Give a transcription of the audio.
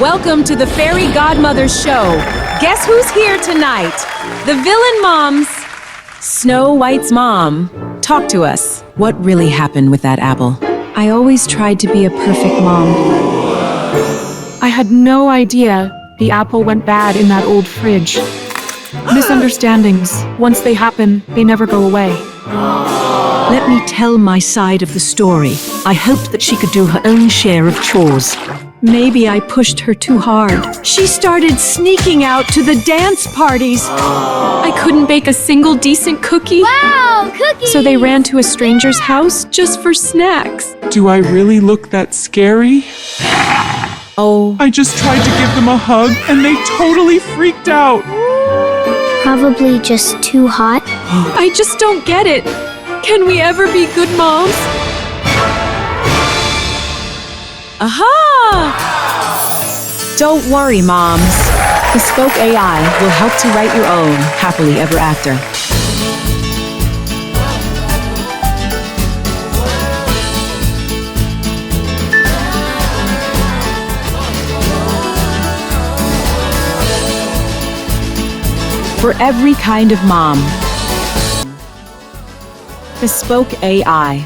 Welcome to the Fairy Godmother Show. Guess who's here tonight? The villain moms. Snow White's mom. Talk to us. What really happened with that apple? I always tried to be a perfect mom. I had no idea the apple went bad in that old fridge. Misunderstandings, once they happen, they never go away. Let me tell my side of the story. I hoped that she could do her own share of chores. Maybe I pushed her too hard. She started sneaking out to the dance parties. I couldn't bake a single decent cookie. Wow, cookies! So they ran to a stranger's house just for snacks. Do I really look that scary? Oh, I just tried to give them a hug and they totally freaked out. Probably just too hot. I just don't get it. Can we ever be good moms? aha! Don't worry, moms. Bespoke AI will help to write your own happily ever after. For every kind of mom. Bespoke AI.